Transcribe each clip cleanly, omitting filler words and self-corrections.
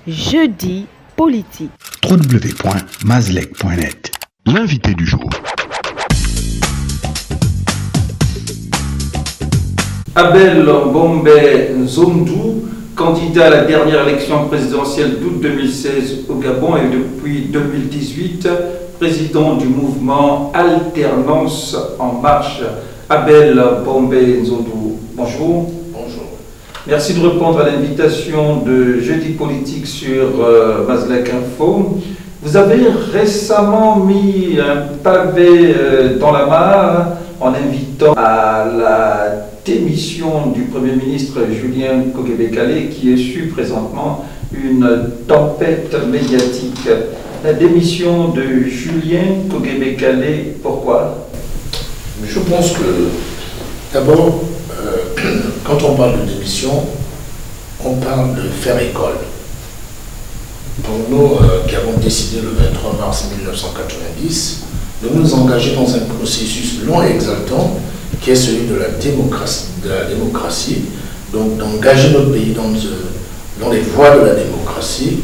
Jeudi politique. www.mazlec.net. L'invité du jour. Abel Bombe Nzondu, candidat à la dernière élection présidentielle d'août 2016 au Gabon et depuis 2018, président du mouvement Alternance en marche. Abel Bombe Nzondu, bonjour. Bonjour. Merci de répondre à l'invitation de Jeudi politique sur Mazlec Info. Vous avez récemment mis un pavé dans la mare en invitant à la démission du Premier ministre Julien Kogebe-Kalé, qui essuie présentement une tempête médiatique. La démission de Julien Kogebe-Kalé, pourquoi? Je pense que, d'abord, quand on parle de démission, on parle de faire école. Pour nous qui avons décidé le 23 mars 1990 de nous engager dans un processus long et exaltant qui est celui de la démocratie, donc d'engager notre pays dans les voies de la démocratie,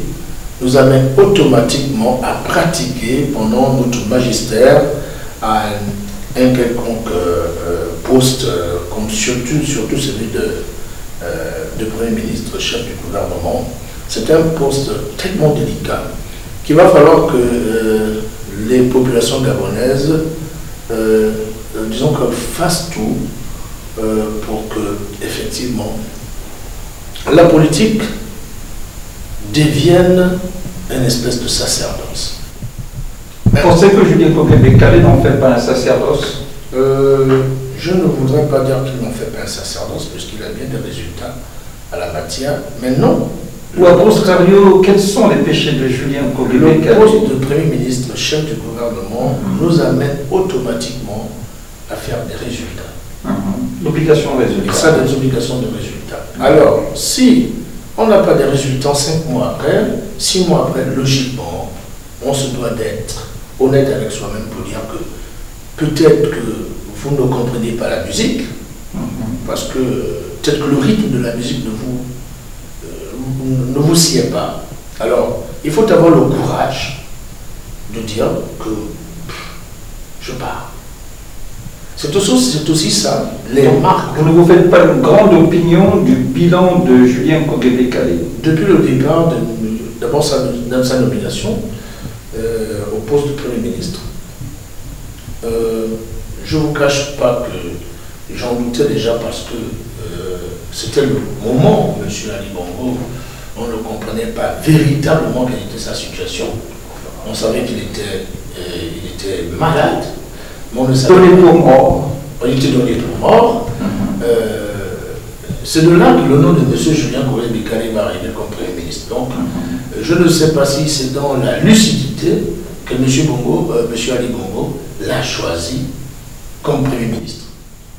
nous amène automatiquement à pratiquer pendant notre magistère à un quelconque poste, comme surtout celui de Premier ministre, chef du gouvernement. C'est un poste tellement délicat qu'il va falloir que les populations gabonaises, disons que fassent tout pour que, effectivement, la politique devienne une espèce de sacerdoce. Vous pensez que Julien Kogebe-Kalé n'en fait pas un sacerdoce? Je ne voudrais pas dire qu'il n'en fait pas un sacerdoce, puisqu'il a bien des résultats à la matière, mais non. Ou à contrario, quels sont les péchés de Julien Kogebe-Kalé? Le poste de Premier ministre, chef du gouvernement, nous amène automatiquement à faire des résultats. L'obligation de résultat. Et ça, des obligations de résultats. Alors, si on n'a pas de résultats 5 mois après, 6 mois après, logiquement, on se doit d'être honnête avec soi-même pour dire que peut-être que vous ne comprenez pas la musique, parce que peut-être que le rythme de la musique ne vous sied pas. Alors, il faut avoir le courage de dire que je pars. C'est aussi ça, les marques. Vous ne vous faites pas une grande opinion du bilan de Julien Kogebe-Kalé? Depuis le départ, d'abord sa nomination au poste de Premier ministre, je ne vous cache pas que j'en doutais déjà parce que c'était le moment où M. Ali Bongo, on ne comprenait pas véritablement quelle était sa situation. On savait qu'il était malade, mais on ne savait pas. Donné pour mort. Il était donné pour mort. C'est de là que le nom de M. Julien Kogebe-Kalé va arriver comme Premier ministre. Donc, je ne sais pas si c'est dans la lucidité que M. Ali Bongo l'a choisi comme Premier ministre.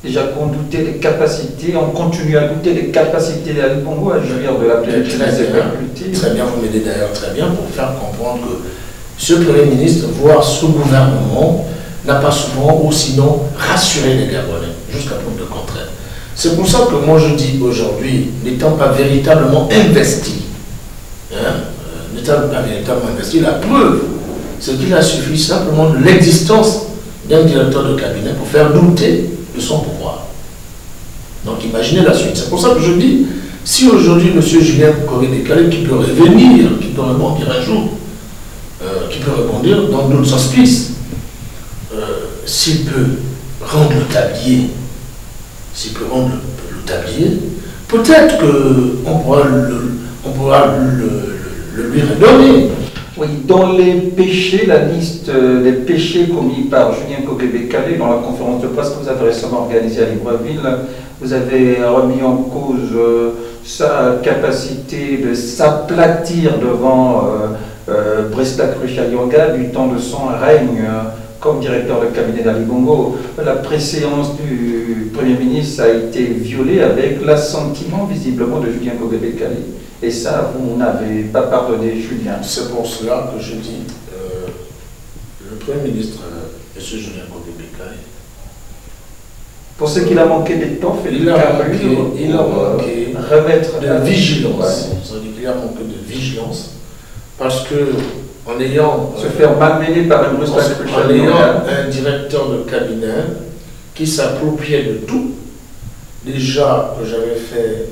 Déjà qu'on doutait des capacités, on continue à douter des capacités d'Ali Bongo à jouir de la plénitude des facultés. Très bien, vous m'aidez d'ailleurs très bien pour faire comprendre que ce Premier ministre, voire ce gouvernement, n'a pas souvent ou sinon rassuré les Gabonais, jusqu'à preuve de contraire. C'est pour ça que moi je dis aujourd'hui, n'étant pas véritablement investi, la preuve, c'est qu'il a suffi simplement de l'existence d'un directeur de cabinet pour faire douter de son pouvoir. Donc imaginez la suite. C'est pour ça que je dis, si aujourd'hui M. Julien Kogebe-Kalé, qui peut revenir, qui peut rebondir un jour, qui peut rebondir dans d'autres auspices, s'il peut rendre le tablier, peut-être qu'on pourra le lui redonner. Oui, dans les péchés, la liste des péchés commis par Julien Kogebe-Kalé dans la conférence de presse que vous avez récemment organisée à Libreville, vous avez remis en cause sa capacité de s'aplatir devant Bresta Krusha-Yonga du temps de son règne comme directeur de cabinet d'Ali Bongo. La préséance du Premier ministre a été violée avec l'assentiment visiblement de Julien Kogebe-Kalé. Et ça, vous n'avez pas pardonné Julien. C'est pour cela que je dis, le Premier ministre, M. Julien Kogebe-Kalé, pour ce qu'il a manqué d'étoffe et de carrure, il a manqué remettre de vigilance. Ouais. Ça veut dire qu'il a manqué de vigilance Parce que en ayant... Se faire malmener par une grosse en ayant un directeur de cabinet qui s'appropriait de tout, déjà que j'avais fait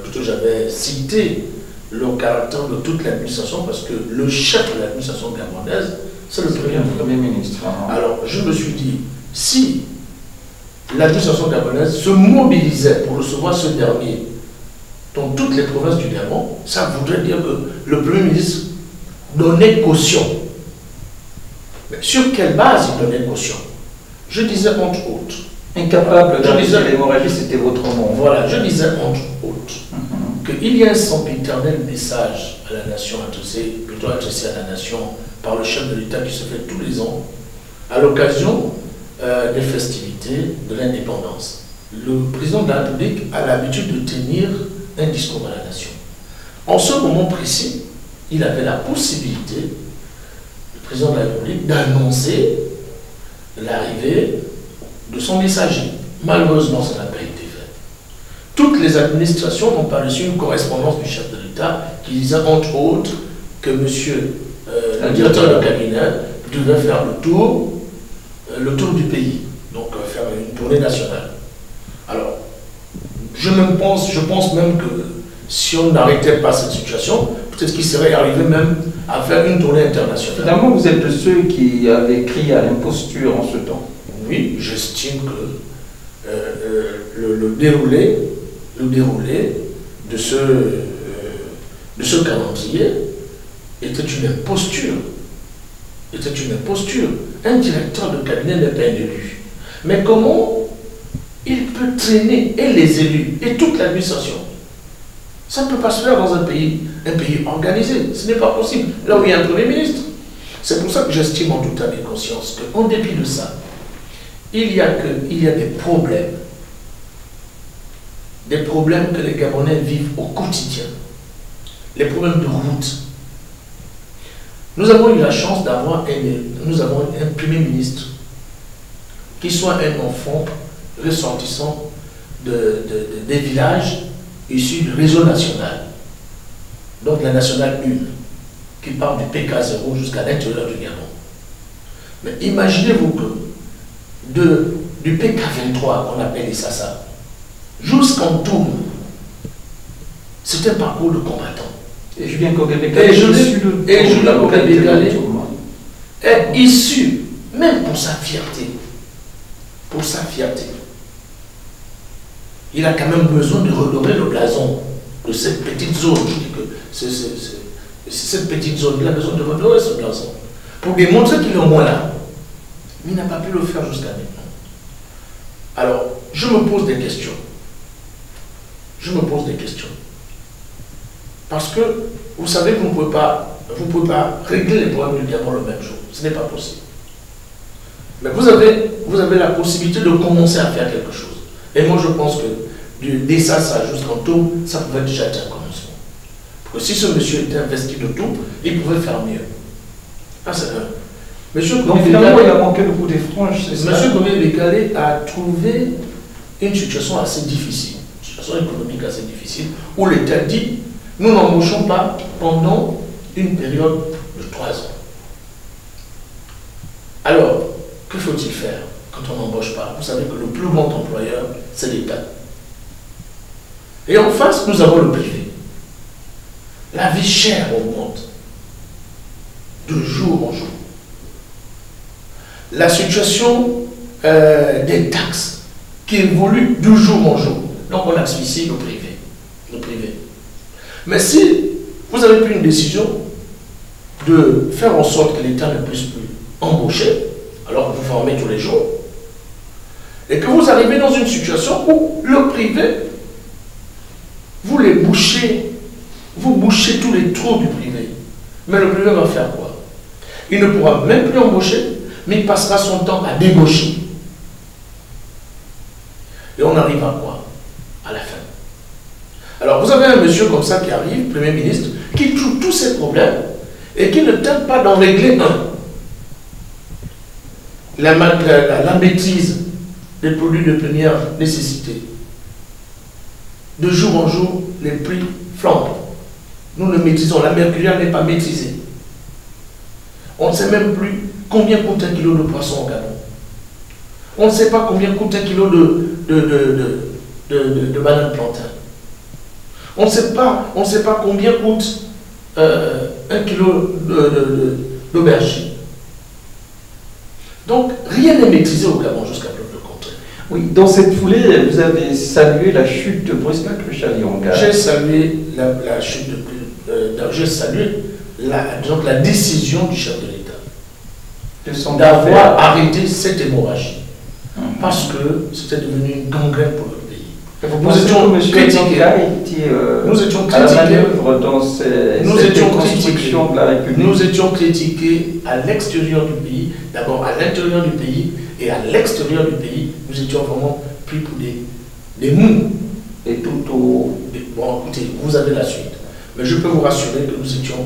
plutôt j'avais cité le caractère de toute l'administration, parce que le chef de l'administration gabonaise, c'est le Premier ministre. Alors, je me suis dit, si l'administration gabonaise se mobilisait pour recevoir ce dernier dans toutes les provinces du Gabon, ça voudrait dire que le Premier ministre donnait caution. Mais sur quelle base il donnait caution? Je disais entre autres. Incapable d'arrêter l'hémorragie, c'était votre nom. Voilà, je disais entre autres qu'il y a un sempiternel message à la nation, plutôt adressé à la nation par le chef de l'État qui se fait tous les ans à l'occasion des festivités de l'indépendance. Le président de la République a l'habitude de tenir un discours à la nation. En ce moment précis, il avait la possibilité, le président de la République, d'annoncer l'arrivée de son messager. Malheureusement, ça n'a pas été fait. Toutes les administrations n'ont pas reçu une correspondance du chef de l'État qui disait, entre autres, que monsieur le directeur de cabinet devait faire le tour du pays, donc faire une tournée nationale. Alors, je pense même que si on n'arrêtait pas cette situation, peut-être qu'il serait arrivé même à faire une tournée internationale. Finalement, vous êtes de ceux qui avaient crié à l'imposture en ce temps. Oui, j'estime que le déroulé de ce calendrier était une imposture. Un directeur de cabinet n'est pas un élu. Mais comment il peut traîner et les élus et toute l'administration? Ça ne peut pas se faire dans un pays organisé. Ce n'est pas possible. Là où il y a un Premier ministre. C'est pour ça que j'estime en toute âme et conscience qu'en dépit de ça, il y a des problèmes. Des problèmes que les Gabonais vivent au quotidien. Les problèmes de route. Nous avons eu la chance d'avoir un Premier ministre qui soit un enfant ressortissant des villages issus du réseau national. Donc la nationale 1, qui part du PK0 jusqu'à l'intérieur du Gabon. Mais imaginez-vous que du PK23 qu'on appelle les Sassa jusqu'en Toum, c'est un parcours de combattants. Et Julien Kogebe est issu, même pour sa fierté. Pour sa fierté. Il a quand même besoin de redorer le blason de cette petite zone. Je dis que cette petite zone, il a besoin de redorer ce blason pour démontrer qu'il est au moins là. Mais il n'a pas pu le faire jusqu'à maintenant. Alors, je me pose des questions. Parce que, vous savez que vous ne pouvez pas régler les problèmes du Gabon le même jour. Ce n'est pas possible. Mais vous avez la possibilité de commencer à faire quelque chose. Et moi, je pense que dès ça jusqu'en tout, ça pouvait déjà être un commencement. Parce que si ce monsieur était investi de tout, il pouvait faire mieux. Ah, c'est un. Monsieur Donc finalement, il a manqué le coup des franges, c'est ça? Monsieur Gomé-Bécalé a trouvé une situation assez difficile, une situation économique assez difficile, où l'État dit, nous n'embauchons pas pendant une période de 3 ans. Alors, que faut-il faire quand on n'embauche pas? Vous savez que le plus grand employeur, c'est l'État. Et en face, nous avons le privé. La vie chère augmente de jour en jour. La situation des taxes qui évolue de jour en jour. Donc on asphyxie le privé. Mais si vous avez pris une décision de faire en sorte que l'État ne puisse plus embaucher, alors que vous formez tous les jours, et que vous arrivez dans une situation où le privé, vous bouchez tous les trous du privé. Mais le privé va faire quoi? Il ne pourra même plus embaucher, mais il passera son temps à débaucher. Et on arrive à quoi? À la fin. Alors vous avez un monsieur comme ça qui arrive, Premier ministre, qui trouve tous ces problèmes et qui ne tente pas d'en régler un. La maîtrise des produits de première nécessité. De jour en jour, les prix flambent. Nous le maîtrisons, la mercuriale n'est pas maîtrisée. On ne sait même plus combien coûte un kilo de poisson au Gabon. On ne sait pas combien coûte un kilo de banane plantain. On ne sait pas combien coûte un kilo d'aubergine. Donc, rien n'est maîtrisé au Gabon jusqu'à preuve de contraire. Oui, dans cette foulée, vous avez salué la chute de Brice Lacruche-Alionga. J'ai salué la chute j'ai salué la décision du chef de l'État d'avoir arrêté cette hémorragie. Parce que c'était devenu une gangrène pour le pays. Nous étions critiqués à la manœuvre dans cette construction de la République. Nous étions critiqués à l'extérieur du pays, d'abord à l'intérieur du pays et à l'extérieur du pays. Nous étions vraiment pris pour des mous. Et tout au... Bon, écoutez, vous avez la suite. Mais je peux vous rassurer que nous étions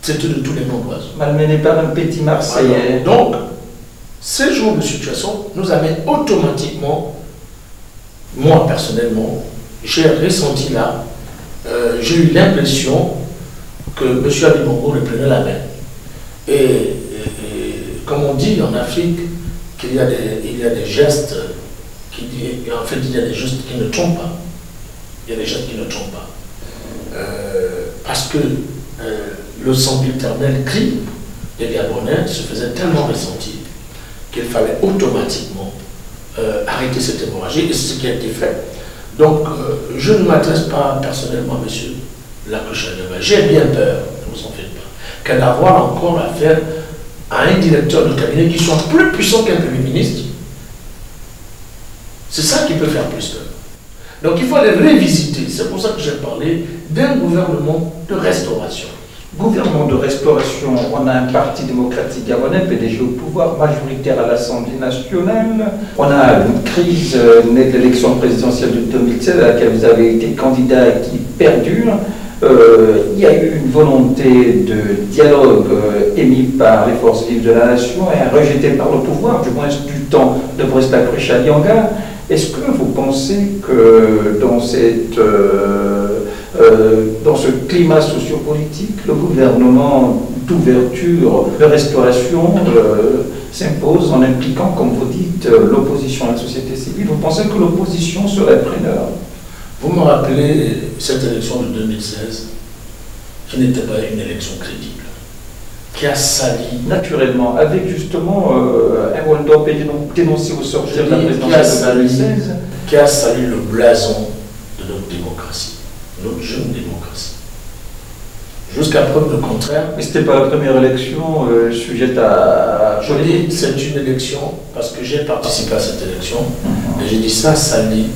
traités de tous les noms d'oiseaux. Malmenés par un petit Marseillais. Donc, ces jours de situation nous amènent automatiquement, moi personnellement, j'ai ressenti là, j'ai eu l'impression que M. Ali Bongo reprenait la main. Et comme on dit en Afrique, qu'il y a des gestes, en fait il y a des gestes qui ne trompent pas. Il y a des gestes qui ne trompent pas. Parce que le sempiternel cri des Gabonais se faisait tellement ressentir qu'il fallait automatiquement arrêter cette hémorragie, et c'est ce qui a été fait. Donc, je ne m'adresse pas personnellement à M. Lacruche-Alionga. J'ai bien peur, ne vous en faites pas, qu'à d'avoir encore affaire à un directeur de cabinet qui soit plus puissant qu'un Premier ministre. C'est ça qui peut faire plus peur. Donc, il faut les révisiter. C'est pour ça que j'ai parlé d'un gouvernement de restauration. Gouvernement de restauration, on a un parti démocratique gabonais, PDG au pouvoir, majoritaire à l'Assemblée nationale. On a une crise née de l'élection présidentielle de 2016 à laquelle vous avez été candidat et qui perdure. Il y a eu une volonté de dialogue émise par les forces vives de la nation et rejetée par le pouvoir, du moins du temps de Brice Lacruche-Alionga. Est-ce que vous pensez que dans ce climat sociopolitique, le gouvernement d'ouverture, de restauration s'impose en impliquant, comme vous dites, l'opposition à la société civile? Vous pensez que l'opposition serait preneur? Vous me rappelez cette élection de 2016, qui n'était pas une élection crédible, qui a sali... Naturellement, avec justement un hold-up dénoncé au sortir de la présidentielle de 2016. Qui a sali le blason de notre démocratie, notre jeune démocratie. Jusqu'à preuve de contraire... Mais ce n'était pas la première élection sujette à... Je dis, c'est une élection, parce que j'ai participé à cette élection, et j'ai dit, ça salit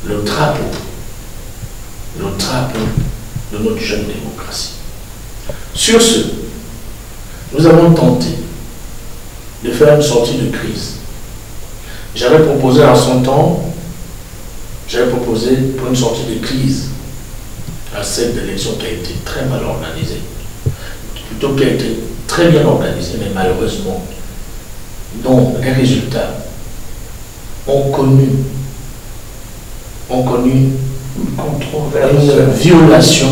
le drapeau de notre jeune démocratie. Sur ce, nous avons tenté de faire une sortie de crise. J'avais proposé en son temps, pour une sortie de crise à cette élection qui a été très mal organisée, plutôt qui a été très bien organisée, mais malheureusement, dont les résultats ont connu une violation.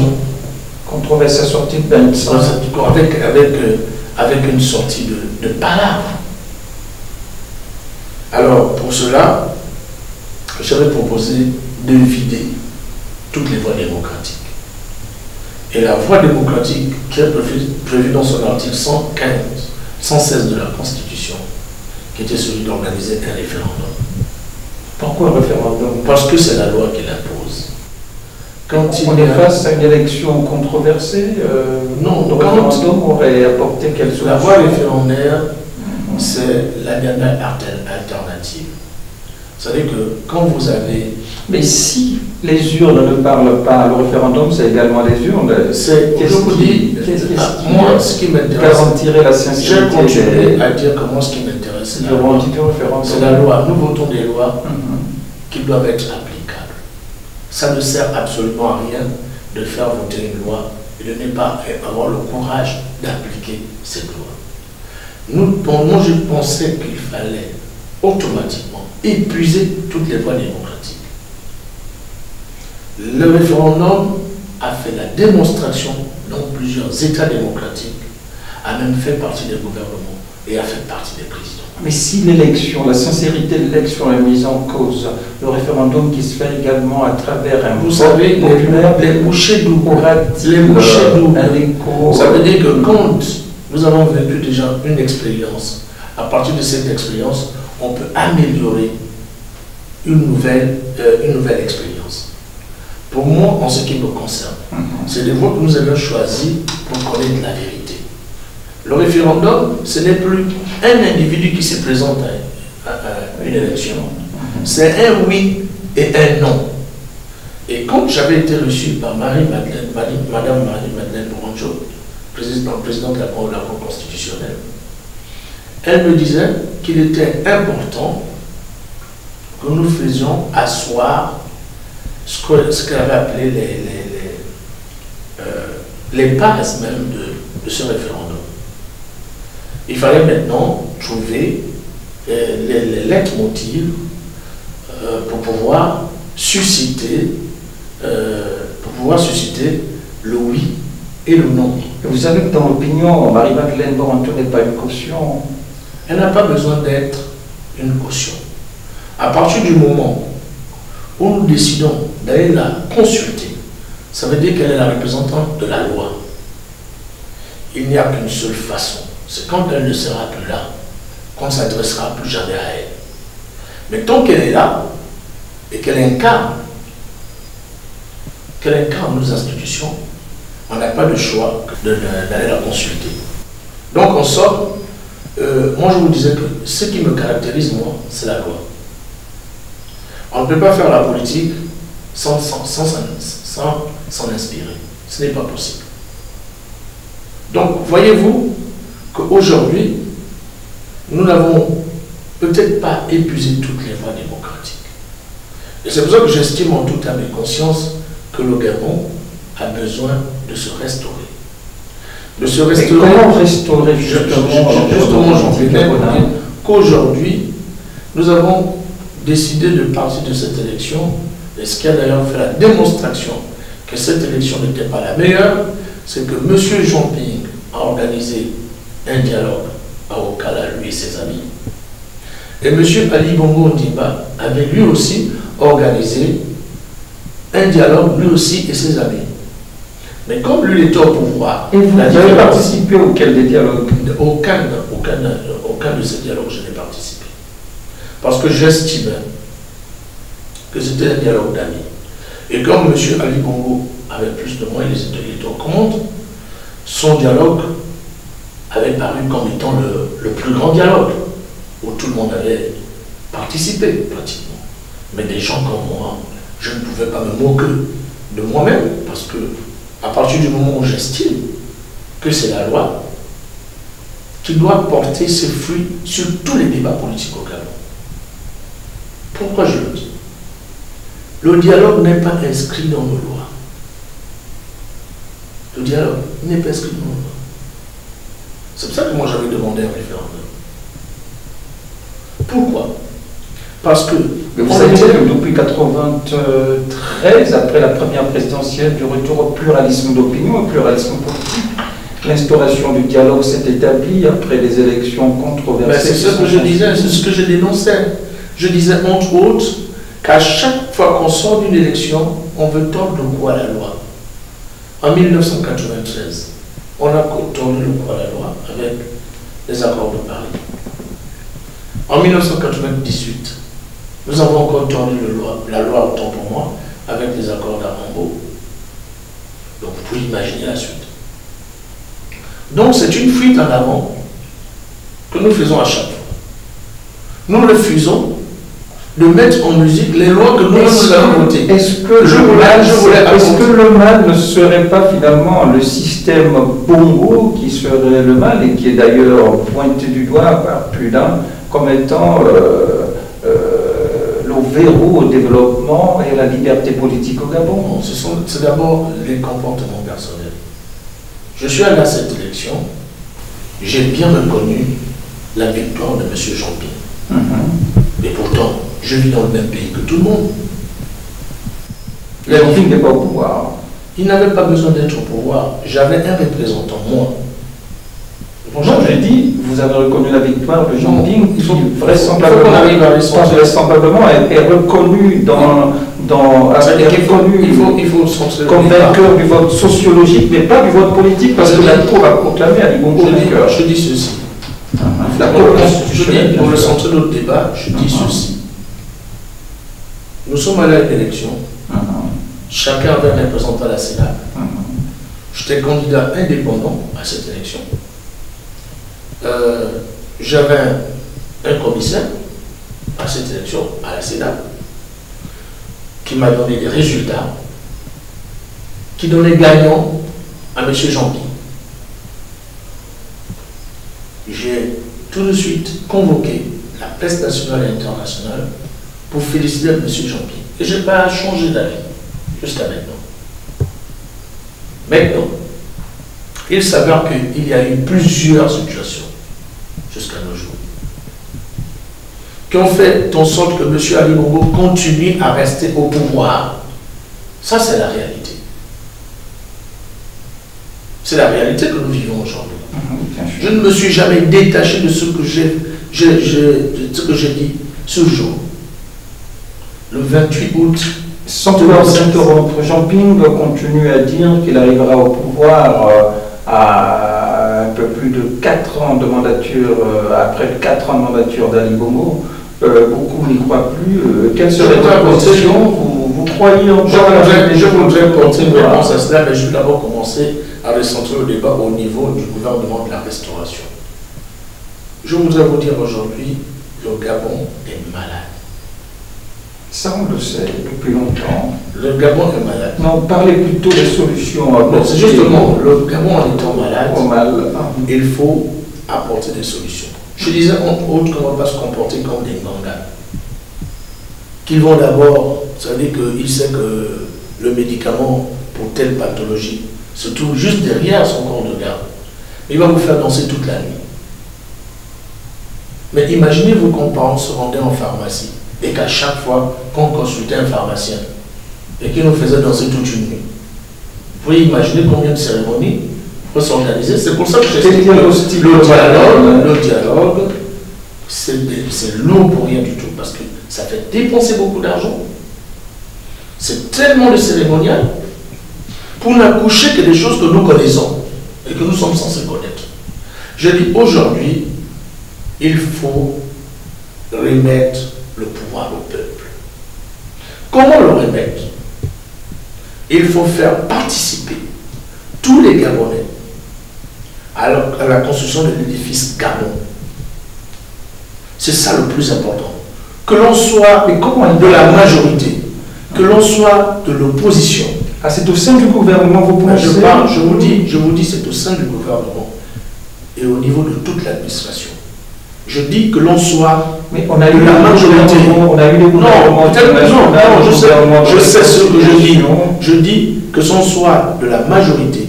Controverse sortie de Benson. Avec une sortie de palabre. Alors, pour cela, j'avais proposé de vider toutes les voies démocratiques. Et la voie démocratique qui est prévue dans son article 116 de la Constitution, qui était celui d'organiser un référendum. Pourquoi un référendum? Parce que c'est la loi qui l'impose. Quand on est face à une élection controversée, non, le référendum aurait apporté quelle solution? La voie référendaire, c'est la dernière alternative. Vous savez que quand vous avez... Mais si les urnes ne parlent pas, le référendum, c'est également les urnes. Je vous dis, moi, ce qui m'intéresse... Garantirait la sincérité. J'ai continué à dire comment ce qui m'intéresse, c'est la loi. Nous votons des lois qui doivent être applicables. Ça ne sert absolument à rien de faire voter une loi et de ne pas avoir le courage d'appliquer cette loi. Moi, je pensais qu'il fallait automatiquement épuiser toutes les voies démocratiques. Le référendum a fait la démonstration dans plusieurs États démocratiques, a même fait partie des gouvernements et a fait partie des présidents. Mais si l'élection, la sincérité de l'élection est mise en cause, le référendum qui se fait également à travers un vous savez, les bouchées doubles, ça veut dire que quand nous avons vécu déjà une expérience, à partir de cette expérience, on peut améliorer une nouvelle expérience. Pour moi, en ce qui me concerne, c'est les voix que nous avons choisis pour connaître la vérité. Le référendum, ce n'est plus un individu qui se présente à une élection. C'est un oui et un non. Et quand j'avais été reçu par Madame Marie-Madeleine Boranjo, présidente de la Cour constitutionnelle, elle me disait qu'il était important que nous faisions asseoir ce qu'elle avait appelé les bases même de ce référendum. Il fallait maintenant trouver les leitmotivs pour pouvoir susciter le oui et le non. Vous savez que dans l'opinion, Marie-Madeleine Boranjo n'est pas une caution. Elle n'a pas besoin d'être une caution. À partir du moment où nous décidons d'aller la consulter, ça veut dire qu'elle est la représentante de la loi. Il n'y a qu'une seule façon. C'est quand elle ne sera plus là, qu'on ne s'adressera plus jamais à elle. Mais tant qu'elle est là, et qu'elle incarne nos institutions, on n'a pas de choix d'aller la consulter. Donc en somme, moi je vous disais que ce qui me caractérise, moi, c'est la loi. On ne peut pas faire la politique sans s'en inspirer. Ce n'est pas possible. Donc, voyez-vous qu'aujourd'hui, nous n'avons peut-être pas épuisé toutes les voies démocratiques. Et c'est pour ça que j'estime en toute âme et conscience que le Gabon a besoin de se restaurer. De se restaurer. Comment restaurer justement j'en venais qu'aujourd'hui, nous avons décidé de partir de cette élection, et ce qui a d'ailleurs fait la démonstration que cette élection n'était pas la meilleure, c'est que M. Jean Ping a organisé un dialogue à Okala, lui et ses amis. Et M. Ali Bongo Ondimba avait lui aussi organisé un dialogue, lui aussi et ses amis. Mais comme lui était au pouvoir... Et vous avez participé auquel des dialogues? Aucun de ces dialogues, je n'ai participé. Parce que j'estimais que c'était un dialogue d'amis. Et comme M. Ali Bongo avait plus de moyens, il était aux commandes, son dialogue avait paru comme étant le plus grand dialogue, où tout le monde avait participé pratiquement. Mais des gens comme moi, je ne pouvais pas me moquer de moi-même, parce que à partir du moment où j'estime que c'est la loi qui doit porter ses fruits sur tous les débats politiques au Gabon. Pourquoi je le dis? Le dialogue n'est pas inscrit dans nos lois. Le dialogue n'est pas inscrit dans nos lois. C'est pour ça que moi j'avais demandé un référendum. Pourquoi? Parce que... Vous savez que depuis 1993, après la première présidentielle, du retour au pluralisme d'opinion, au pluralisme politique, l'instauration du dialogue s'est établie après les élections controversées. C'est ce que je disais, c'est ce que je dénonçais. Je disais entre autres qu'à chaque fois qu'on sort d'une élection, on veut tordre le cou à la loi. En 1993, on a tordu le cou à la loi avec les accords de Paris. En 1998, nous avons encore tordu la loi, autant pour moi, avec les accords d'Arambo. Donc vous pouvez imaginer la suite. Donc c'est une fuite en avant que nous faisons à chaque fois. Nous refusons de mettre en musique les lois que nous avons votées. Est-ce que le mal ne serait pas finalement le système Bongo qui serait le mal et qui est d'ailleurs pointé du doigt par plus d'un comme étant le verrou au développement et à la liberté politique au Gabon? C'est d'abord les comportements personnels. Je suis allé à cette élection, j'ai bien reconnu la victoire de M. Jean Ping. Et pourtant, je vis dans le même pays que tout le monde. Jean Ping n'est pas au pouvoir. Il n'avait pas besoin d'être au pouvoir. J'avais un représentant, moi. Non, j'ai dit, vous avez reconnu la victoire de Jean Ping, il faut vraisemblablement, qu'on arrive à l'essentiel. Vraisemblablement est reconnu il faut centrer comme vainqueur du vote sociologique, mais pas du vote politique, parce que la Cour a proclamé Ali Bongo vainqueur. Je dis ceci. La Cour constitutionnelle. Pour le centre de notre débat, je dis ceci. Nous sommes allés à l'élection. Chacun avait un représentant à la Sénat. J'étais candidat indépendant à cette élection. J'avais un commissaire à cette élection, à la Sénat, qui m'a donné des résultats, qui donnait gagnant à M. Jean-Pierre. J'ai tout de suite convoqué la presse nationale et internationale pour féliciter M. Jean-Pierre. Et je n'ai pas changé d'avis jusqu'à maintenant. Maintenant, il s'avère qu'il y a eu plusieurs situations jusqu'à nos jours qui ont fait en sorte que M. Ali Bongo continue à rester au pouvoir. Ça, c'est la réalité. C'est la réalité que nous vivons aujourd'hui. Je ne me suis jamais détaché de ce que j'ai dit ce jour. Le 28 août. Sans pouvoir s'interrompre, Jean Ping continue à dire qu'il arrivera au pouvoir à un peu plus de 4 ans de mandature, après 4 ans de mandature d'Ali Bongo. Beaucoup n'y croient plus. Quelle serait votre position? Vous croyez encore? Je voudrais porter une réponse à cela, mais je vais d'abord commencer à recentrer le débat au niveau du gouvernement de la Restauration. Je voudrais vous dire aujourd'hui, le Gabon est malade. Ça, on le sait depuis longtemps. Le Gabon est malade. Non, parlez plutôt des solutions. C'est justement, le Gabon en étant malade, il faut apporter des solutions. Je disais, entre autres, qu'on ne va pas se comporter comme des mangas. Qui vont d'abord, ça veut dire qu'il sait que le médicament pour telle pathologie se trouve juste derrière son corps de garde. Il va vous faire danser toute la nuit. Mais imaginez-vous qu'on parents se rendait en pharmacie et qu'à chaque fois qu'on consultait un pharmacien et qu'il nous faisait danser toute une nuit. Vous pouvez imaginer combien de cérémonies faut s'organiser. C'est pour ça que j'ai dit le dialogue, c'est lourd pour rien du tout, parce que ça fait dépenser beaucoup d'argent. C'est tellement de cérémonial pour n'accoucher que des choses que nous connaissons et que nous sommes censés connaître. Je dis aujourd'hui, il faut remettre le pouvoir au peuple. Comment le remettre? Il faut faire participer tous les Gabonais à la construction de l'édifice Gabon. C'est ça le plus important. Que l'on soit de la majorité, que l'on soit de l'opposition. Ah, c'est au sein du gouvernement, vous pensez? Je vous dis, c'est au sein du gouvernement et au niveau de toute l'administration. Je dis que l'on soit mais on a eu de la majorité. On a eu des gouvernements. Je sais ce que je dis. Je dis que l'on soit de la majorité,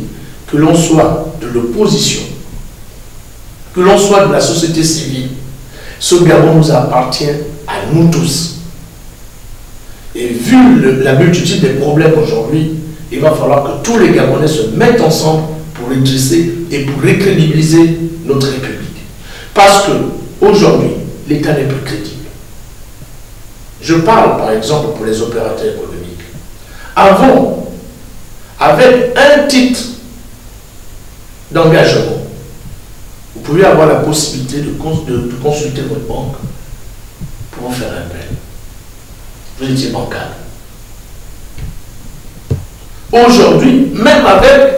que l'on soit de l'opposition, que l'on soit de la société civile. Ce Gabon nous appartient à nous tous. Et vu la multitude des problèmes aujourd'hui, il va falloir que tous les Gabonais se mettent ensemble pour redresser et pour récrédibiliser notre République. Parce que aujourd'hui, l'État n'est plus crédible. Je parle par exemple pour les opérateurs économiques. Avant, avec un titre d'engagement, vous pouvez avoir la possibilité de consulter votre banque pour en faire un prêt. Vous étiez bancal. Aujourd'hui, même avec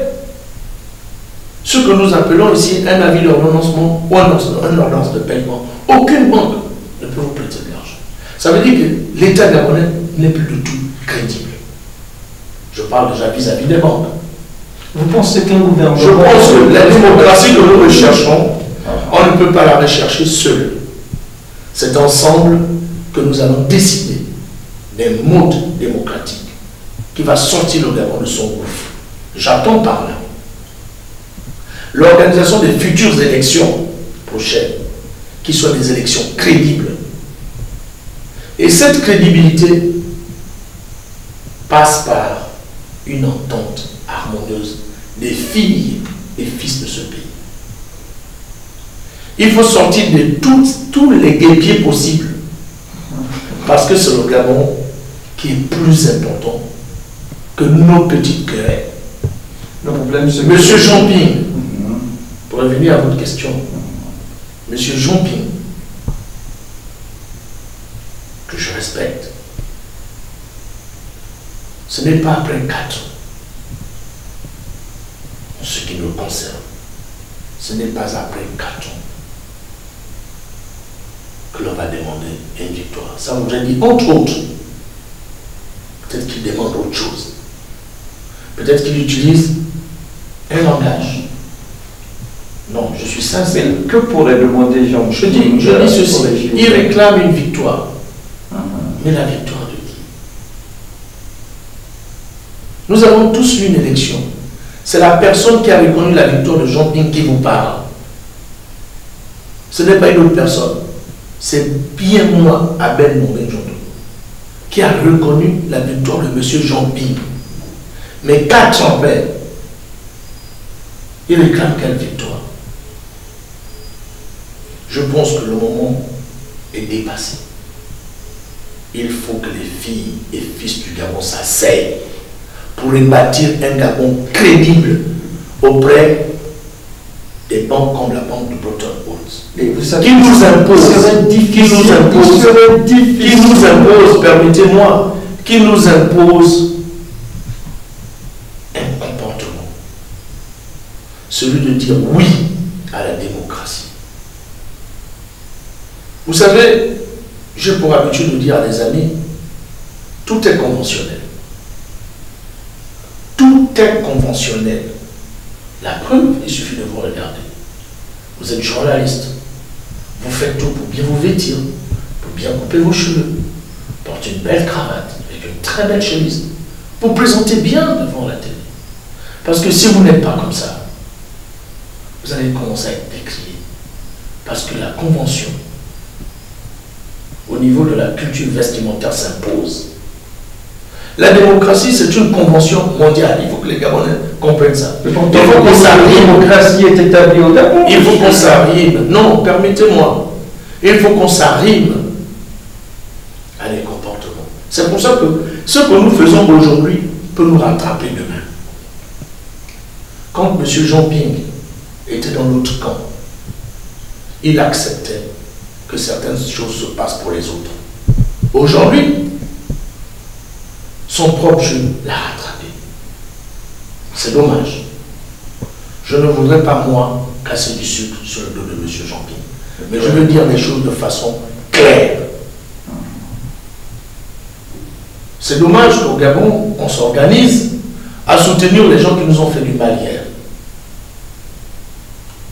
ce que nous appelons ici un avis d'ordonnancement ou un ordonnance de paiement, aucune banque ne peut vous prêter de l'argent. Ça veut dire que l'État gabonais n'est plus du tout crédible. Je parle déjà vis-à-vis des banques. Vous pensez qu'un gouvernement... Je pense que la démocratie que nous recherchons, on ne peut pas la rechercher seul. C'est ensemble que nous allons décider des modes démocratiques qui va sortir le Gabon de son gouffre. J'attends par là l'organisation des futures élections prochaines, qui soient des élections crédibles. Et cette crédibilité passe par une entente harmonieuse des filles et fils de ce pays. Il faut sortir de tous les guêpiers possibles. Parce que c'est le Gabon qui est plus important que nos petites querelles. Le problème, c'est Monsieur Jean-Ping, pour revenir à votre question, Monsieur Jean-Ping, que je respecte, ce n'est pas après 4 ans, en ce qui nous concerne, ce n'est pas après 4 ans que l'on va demander une victoire. Ça voudrait dire, entre autres, peut-être qu'il demande autre chose. Peut-être qu'il utilise un langage. Non, je suis sincère. Mais que pourrait demander Jean? Je dis ceci, il réclame une victoire. Mais la victoire de qui? Nous avons tous eu une élection. C'est la personne qui a reconnu la victoire de Jean-Ping qui vous parle. Ce n'est pas une autre personne. C'est bien moi, Abel Mouré-Jondo, qui a reconnu la victoire de M. Jean-Ping. Mais 4 ans après, il réclame quelle victoire? Je pense que le moment est dépassé. Il faut que les filles et fils du Gabon s'asseyent pour bâtir un Gabon crédible auprès des banques comme la banque de Bretton Woods. Et vous savez, Qui nous impose, permettez-moi, qui nous impose un comportement. Celui de dire oui à la démocratie. Vous savez, j'ai pour habitude de dire à des amis, tout est conventionnel. Tout est conventionnel. La preuve, il suffit de vous regarder. Vous êtes journaliste. Vous faites tout pour bien vous vêtir, pour bien couper vos cheveux, porter une belle cravate avec une très belle chemise, pour présenter bien devant la télé. Parce que si vous n'êtes pas comme ça, vous allez commencer à être décrié. Parce que la convention, au niveau de la culture vestimentaire, s'impose. La démocratie, c'est une convention mondiale. Il faut que les Gabonais comprennent ça. Il faut qu'on s'arrime. La démocratie est établie au Gabon. Il faut qu'on s'arrime. Non, permettez-moi. Il faut qu'on s'arrime à les comportements. C'est pour ça que ce que nous faisons aujourd'hui peut nous rattraper demain. Quand M. Jean-Ping était dans l'autre camp, il acceptait que certaines choses se passent pour les autres. Aujourd'hui, son propre jeu l'a rattrapé. C'est dommage. Je ne voudrais pas, moi, casser du sucre sur le dos de M. Jean-Ping. Mais je veux dire les choses de façon claire. C'est dommage qu'au Gabon, on s'organise à soutenir les gens qui nous ont fait du mal hier.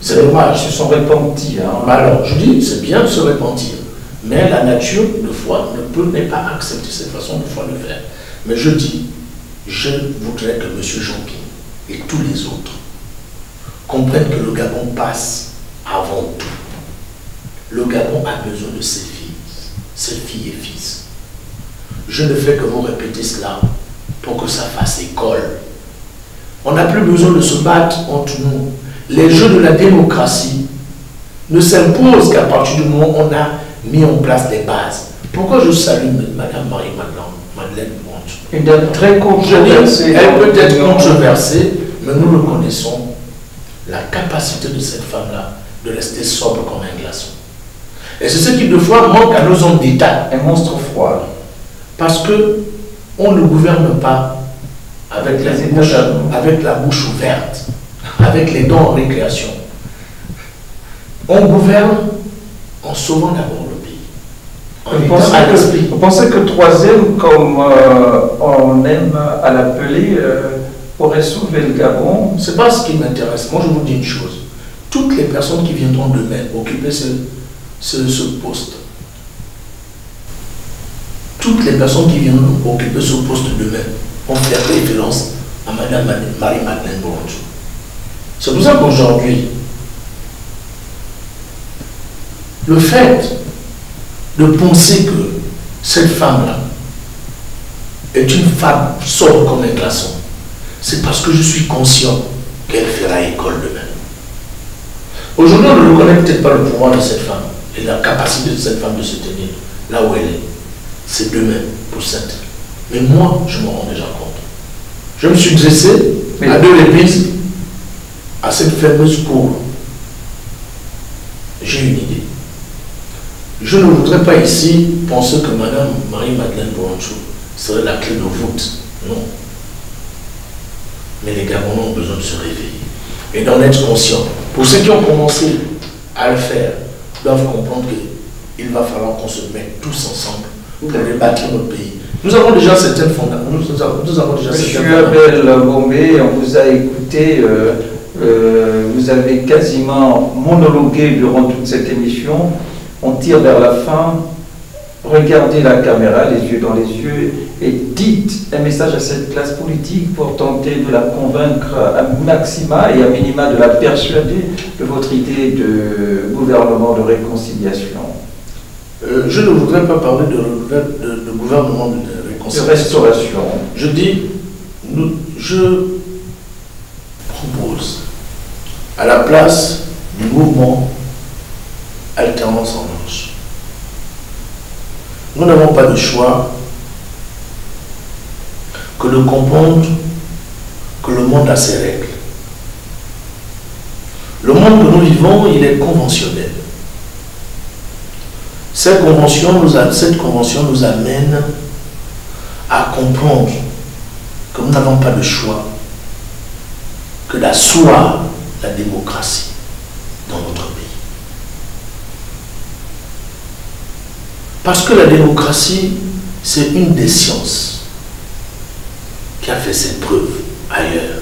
C'est dommage. Ils se sont repentis. Hein. Alors, je dis, c'est bien de se repentir. Mais la nature, de foi, n'est pas accepter cette façon de foi de faire. Mais je dis, je voudrais que M. Jean-Ping et tous les autres comprennent que le Gabon passe avant tout. Le Gabon a besoin de ses filles et fils. Je ne fais que vous répéter cela pour que ça fasse école. On n'a plus besoin de se battre entre nous. Les jeux de la démocratie ne s'imposent qu'à partir du moment où on a mis en place des bases. Pourquoi je salue Mme Marie-Madeleine Monte? Une dame très controversée. Elle peut être controversée, mais nous reconnaissons la capacité de cette femme-là de rester sobre comme un glaçon. Et c'est ce qui, de fois, manque à nos hommes d'État. Un monstre froid. Parce qu'on ne gouverne pas avec la bouche ouverte, avec les dents en récréation. On gouverne en sauvant d'abord le pays. Vous pensez que troisième, comme on aime à l'appeler, aurait sauvé le Gabon? C'est pas ce qui m'intéresse. Moi, je vous dis une chose. Toutes les personnes qui viendront demain occuper ce poste, toutes les personnes qui viendront occuper ce poste demain vont faire référence à Mme Marie-Madeleine Monte. C'est pour ça qu'aujourd'hui, le fait de penser que cette femme-là est une femme sobre comme un glaçon, c'est parce que je suis conscient qu'elle fera école demain. Aujourd'hui, on ne reconnaît peut-être pas le pouvoir de cette femme et la capacité de cette femme de se tenir là où elle est. C'est demain pour cette. Mais moi, je me rends déjà compte. Je me suis dressé à 2 reprises à cette fameuse cour. J'ai une idée. Je ne voudrais pas ici penser que Madame Marie-Madeleine Boranchou serait la clé de voûte. Non. Mais les Gabonais ont besoin de se réveiller et d'en être conscients. Pour ceux qui ont commencé à le faire, doivent comprendre qu'il va falloir qu'on se mette tous ensemble pour rebâtir notre pays. Nous avons déjà certaines fondations. Nous avons déjà Monsieur Abel Bombé, on vous a écouté, vous avez quasiment monologué durant toute cette émission. On tire vers la fin. Regardez la caméra, les yeux dans les yeux, et dites un message à cette classe politique pour tenter de la convaincre à maxima et à minima de la persuader de votre idée de gouvernement de réconciliation. Je ne voudrais pas parler de gouvernement de réconciliation. De restauration. Je dis, je propose à la place du mouvement Alternance en marche. Nous n'avons pas de choix que de comprendre que le monde a ses règles. Le monde que nous vivons, il est conventionnel. Cette convention nous amène à comprendre que nous n'avons pas de choix que d'asseoir la démocratie dans notre pays. Parce que la démocratie, c'est une des sciences qui a fait ses preuves ailleurs.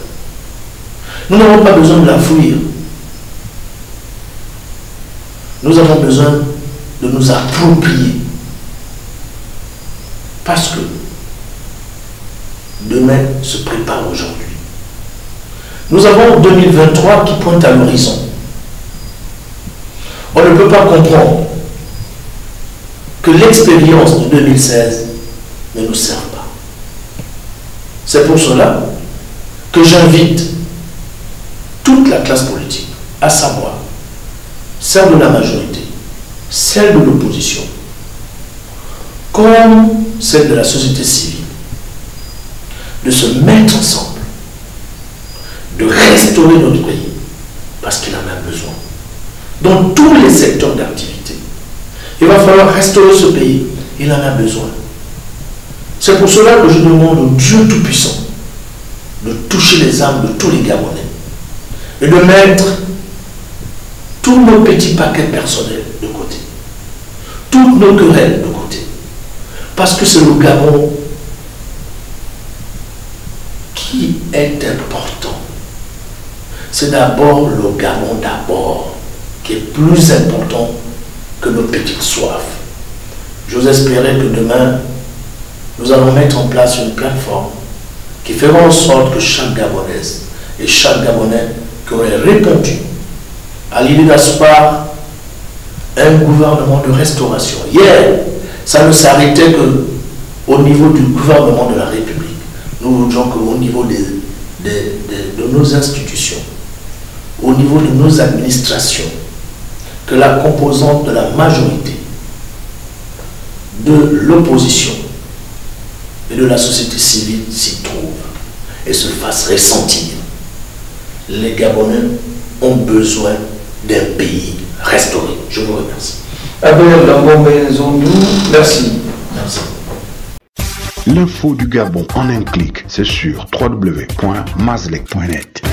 Nous n'avons pas besoin de la fuir. Nous avons besoin de nous approprier. Parce que demain se prépare aujourd'hui. Nous avons 2023 qui pointe à l'horizon. On ne peut pas comprendre que l'expérience de 2016 ne nous sert pas. C'est pour cela que j'invite toute la classe politique, à savoir celle de la majorité, celle de l'opposition, comme celle de la société civile, de se mettre ensemble, de restaurer notre pays, parce qu'il en a besoin, dans tous les secteurs d'activité. Il va falloir restaurer ce pays. Il en a besoin. C'est pour cela que je demande au Dieu Tout-Puissant de toucher les âmes de tous les Gabonais et de mettre tous nos petits paquets personnels de côté, toutes nos querelles de côté. Parce que c'est le Gabon qui est important. C'est d'abord le Gabon qui est plus important que nos petites soifs. J'ose espérer que demain, nous allons mettre en place une plateforme qui fera en sorte que chaque Gabonaise et chaque Gabonais qui aurait répondu à l'idée d'asseoir un gouvernement de restauration. Hier, ça ne s'arrêtait qu'au niveau du gouvernement de la République. Nous voudrions qu'au niveau de nos institutions, au niveau de nos administrations, que la composante de la majorité, de l'opposition et de la société civile s'y trouve et se fasse ressentir. Les Gabonais ont besoin d'un pays restauré. Je vous remercie. Abel Bombé Zondou, merci. Merci. L'info du Gabon en un clic, c'est sur www.mazlec.net.